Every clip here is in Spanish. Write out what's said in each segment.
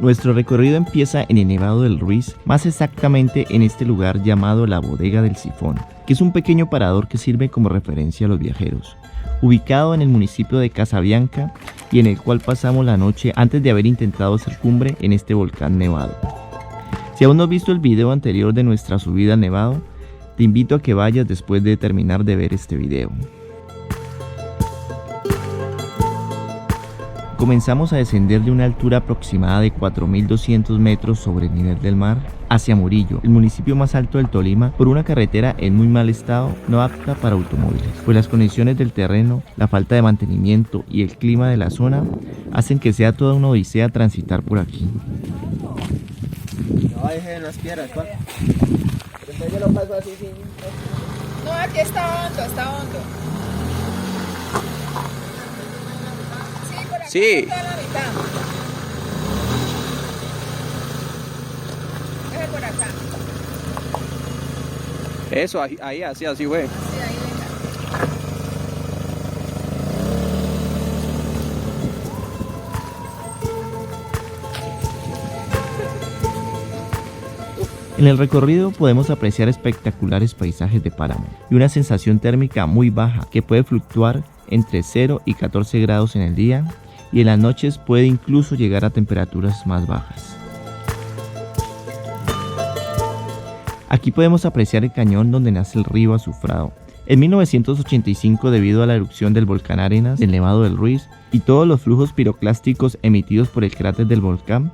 Nuestro recorrido empieza en el Nevado del Ruiz, más exactamente en este lugar llamado la Bodega del Sifón, que es un pequeño parador que sirve como referencia a los viajeros, ubicado en el municipio de Casabianca y en el cual pasamos la noche antes de haber intentado hacer cumbre en este volcán nevado. Si aún no has visto el video anterior de nuestra subida al Nevado, te invito a que vayas después de terminar de ver este video. Comenzamos a descender de una altura aproximada de 4.200 metros sobre el nivel del mar hacia Murillo, el municipio más alto del Tolima, por una carretera en muy mal estado, no apta para automóviles, pues las condiciones del terreno, la falta de mantenimiento y el clima de la zona hacen que sea toda una odisea transitar por aquí. No, dejen las piedras, ¿cuál? Pero entonces yo lo paso así sin... No, aquí está hondo, está hondo. Sí, por acá Sí. está la mitad. Deje por acá. Eso, ahí, así, güey. Sí, ahí deja. En el recorrido podemos apreciar espectaculares paisajes de páramo y una sensación térmica muy baja que puede fluctuar entre 0 y 14 grados en el día y en las noches puede incluso llegar a temperaturas más bajas. Aquí podemos apreciar el cañón donde nace el río Azufrado. En 1985, debido a la erupción del volcán Arenas del Nevado del Ruiz y todos los flujos piroclásticos emitidos por el cráter del volcán,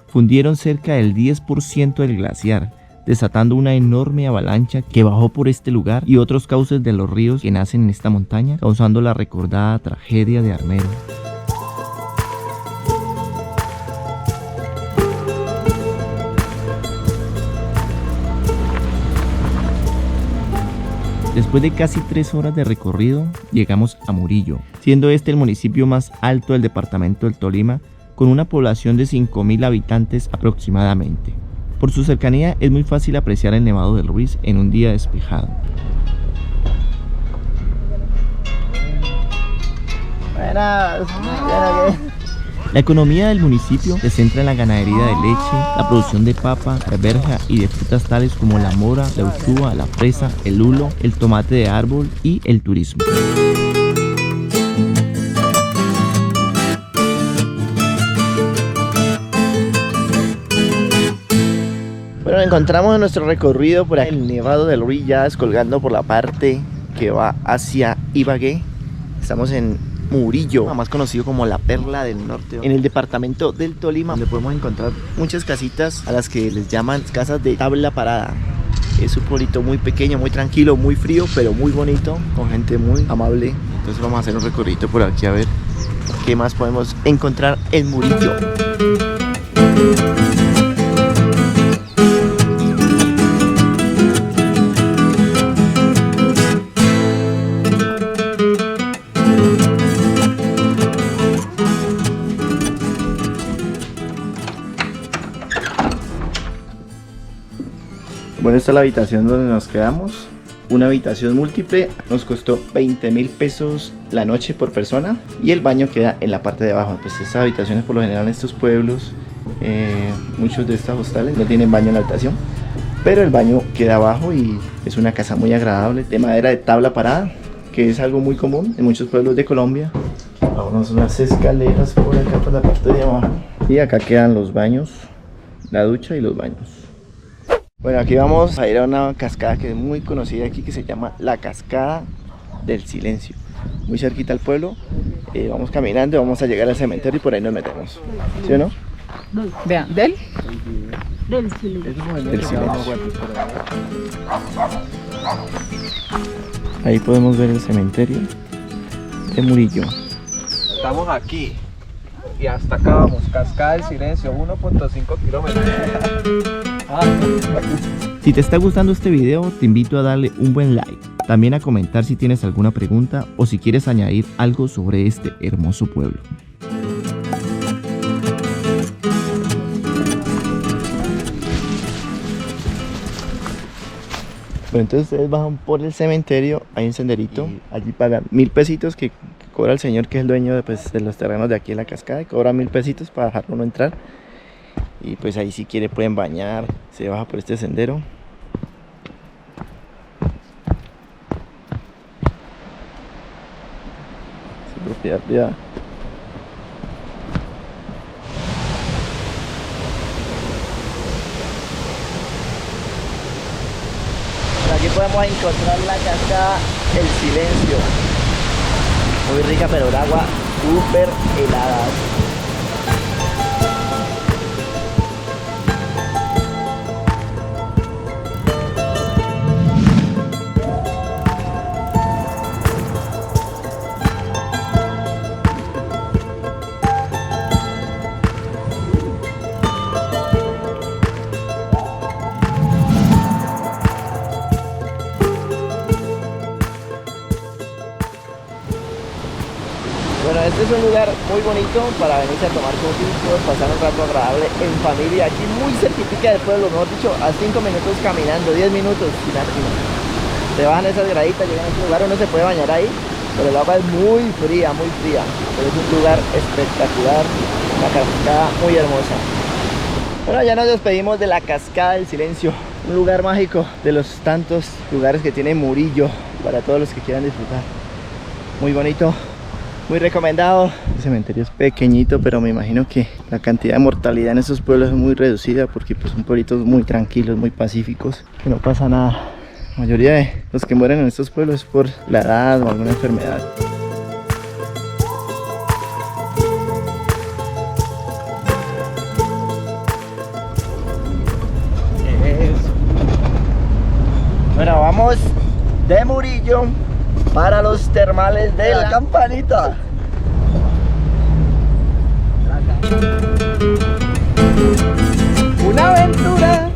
fundieron cerca del 10% del glaciar, desatando una enorme avalancha que bajó por este lugar y otros cauces de los ríos que nacen en esta montaña, causando la recordada tragedia de Armero. Después de casi 3 horas de recorrido, llegamos a Murillo, siendo este el municipio más alto del departamento del Tolima, con una población de 5.000 habitantes aproximadamente. Por su cercanía es muy fácil apreciar el Nevado del Ruiz en un día despejado. Buenas. La economía del municipio se centra en la ganadería de leche, la producción de papa, alberja y de frutas tales como la mora, la uchúa, la fresa, el lulo, el tomate de árbol y el turismo. Bueno, encontramos en nuestro recorrido por el Nevado del Ruiz ya descolgando por la parte que va hacia Ibagué. Estamos en Murillo, más conocido como la Perla del Norte, en el departamento del Tolima, donde podemos encontrar muchas casitas a las que les llaman casas de tabla parada. Es un pueblito muy pequeño, muy tranquilo, muy frío, pero muy bonito, con gente muy amable. Entonces vamos a hacer un recorrido por aquí a ver qué más podemos encontrar en Murillo. Bueno, esta es la habitación donde nos quedamos. Una habitación múltiple, nos costó 20.000 pesos la noche por persona y el baño queda en la parte de abajo. Pues estas habitaciones por lo general en estos pueblos, muchos de estos hostales no tienen baño en la habitación, pero el baño queda abajo y es una casa muy agradable de madera de tabla parada, que es algo muy común en muchos pueblos de Colombia. Vamos unas escaleras por acá por la parte de abajo y acá quedan los baños, la ducha y los baños. Bueno, aquí vamos a ir a una cascada que es muy conocida aquí, que se llama la Cascada del Silencio, muy cerquita al pueblo. Vamos caminando, vamos a llegar al cementerio y por ahí nos metemos, ¿sí o no? Vean, del silencio. Del Silencio. Ahí podemos ver el cementerio de Murillo. Estamos aquí. Y hasta acá vamos, Cascada del Silencio, 1.5 kilómetros. Si te está gustando este video, te invito a darle un buen like. También a comentar si tienes alguna pregunta o si quieres añadir algo sobre este hermoso pueblo. Bueno, entonces ustedes bajan por el cementerio, hay un senderito, allí pagan 1.000 pesitos que cobra el señor que es el dueño de los terrenos de aquí en la cascada, y cobra 1.000 pesitos para dejarlo no entrar. Y pues ahí si quiere pueden bañar, se baja por este sendero. Su propiedad privada. Aquí podemos encontrar la cascada El Silencio. Muy rica, pero el agua súper helada. Bueno, este es un lugar muy bonito para venirse a tomar cositos, pasar un rato agradable en familia, aquí muy cerquita del pueblo, mejor dicho, a 5 minutos caminando, 10 minutos, sin máximo. Se bajan esas graditas, llegan a este lugar, uno se puede bañar ahí, pero el agua es muy fría, pero es un lugar espectacular, una cascada muy hermosa. Bueno, ya nos despedimos de la Cascada del Silencio, un lugar mágico de los tantos lugares que tiene Murillo para todos los que quieran disfrutar. Muy bonito. Muy recomendado. El cementerio es pequeñito, pero me imagino que la cantidad de mortalidad en estos pueblos es muy reducida porque pues son pueblitos muy tranquilos, muy pacíficos, que no pasa nada. La mayoría de los que mueren en estos pueblos es por la edad o alguna enfermedad. Bueno, vamos de Murillo para los termales de la Campanita. Una aventura.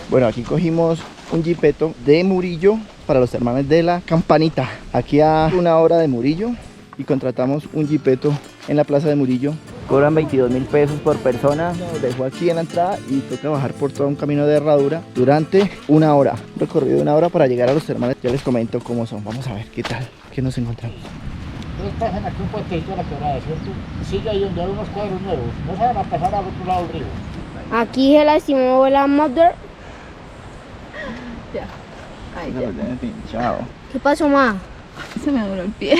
Bueno, aquí cogimos un jipeto de Murillo para los termales de la Campanita. Aquí a 1 hora de Murillo y contratamos un jipeto en la plaza de Murillo. Cobran 22.000 pesos por persona. Nos dejó aquí en la entrada y toca bajar por todo un camino de herradura durante 1 hora. Un recorrido de 1 hora para llegar a los termales. Ya les comento cómo son. Vamos a ver qué tal, qué nos encontramos. Ustedes pasan aquí un puentecito de la quebrada, ¿cierto? Sigue ahí donde hay unos cuadros nuevos. No se van a pasar al otro lado del río. Aquí se lastimó la mother. Ya. Ay, No, ya. pues, en fin, chao. ¿Qué pasó, ma? Se me dobló el pie.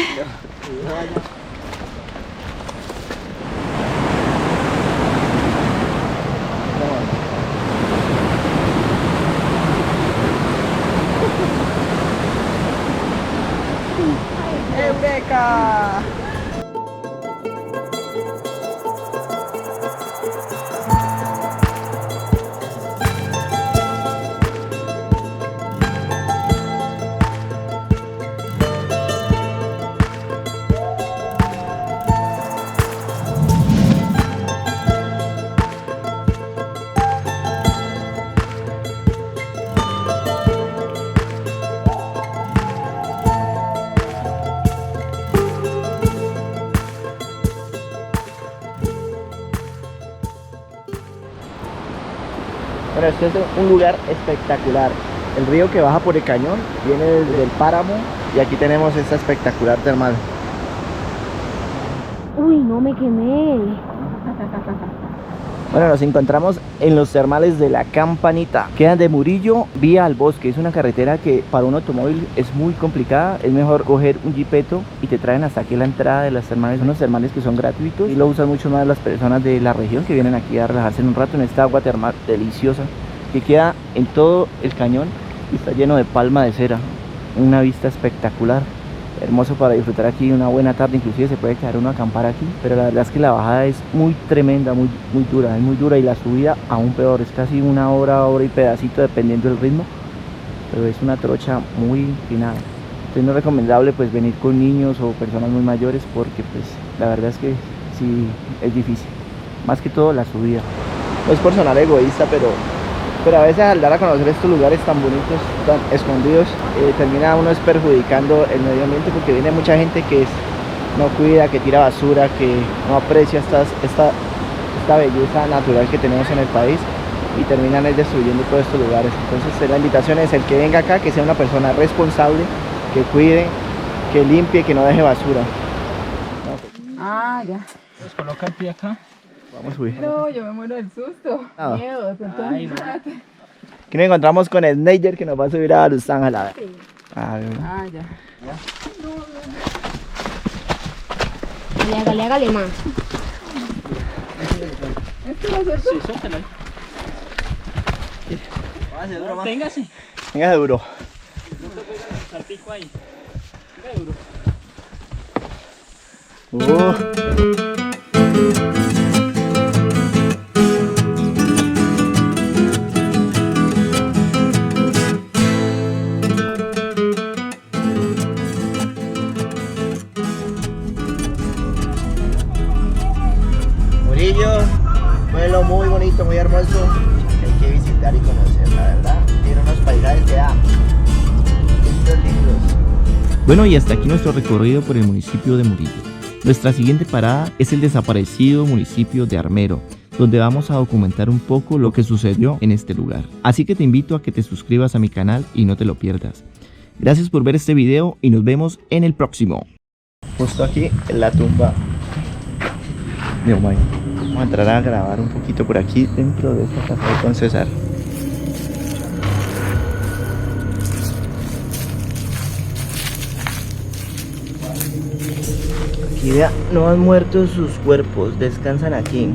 ¡Eureka! Bueno, este es un lugar espectacular. El río que baja por el cañón viene desde el páramo y aquí tenemos esta espectacular termal. Uy, no me quemé. Bueno, nos encontramos en los termales de la Campanita. Quedan de Murillo vía al bosque. Es una carretera que para un automóvil es muy complicada. Es mejor coger un jipeto y te traen hasta aquí la entrada de las termales. Son unos termales que son gratuitos y lo usan mucho más las personas de la región que vienen aquí a relajarse en un rato en esta agua termal deliciosa que queda en todo el cañón y está lleno de palma de cera. Una vista espectacular. Hermoso para disfrutar aquí una buena tarde, inclusive se puede quedar uno a acampar aquí, pero la verdad es que la bajada es muy tremenda, muy dura y la subida aún peor, es casi 1 hora, hora y pedacito dependiendo del ritmo, pero es una trocha muy empinada. Entonces no es recomendable pues venir con niños o personas muy mayores porque pues la verdad es que sí es difícil, más que todo la subida. No es por sonar egoísta, pero a veces al dar a conocer estos lugares tan bonitos, tan escondidos, termina uno es perjudicando el medio ambiente porque viene mucha gente que es no cuida, que tira basura, que no aprecia esta belleza natural que tenemos en el país y terminan destruyendo todos estos lugares. Entonces la invitación es el que venga acá, que sea una persona responsable, que cuide, que limpie, que no deje basura. Ah, ya. Pues coloca el pie acá. Vamos a subir. No, yo me muero del susto. Ah. Miedo, entonces. Ay, no. Aquí nos encontramos con el Snyder que nos va a subir a Los Ángeles. Ah, Ah, ya. Hágale más. ¿Esto lo suelto? Sí, suéltalo ahí. Téngase. venga duro. Salpico ahí. Murillo, pueblo muy bonito, muy hermoso, que hay que visitar y conocer, la verdad. Tiene unos paisajes que lindos. Bueno, y hasta aquí nuestro recorrido por el municipio de Murillo. Nuestra siguiente parada es el desaparecido municipio de Armero, donde vamos a documentar un poco lo que sucedió en este lugar. Así que te invito a que te suscribas a mi canal y no te lo pierdas. Gracias por ver este video y nos vemos en el próximo. Justo aquí en la tumba de Humay. Vamos a entrar a grabar un poquito por aquí dentro de esta casa de Don César. Aquí vea, no han muerto sus cuerpos, descansan aquí.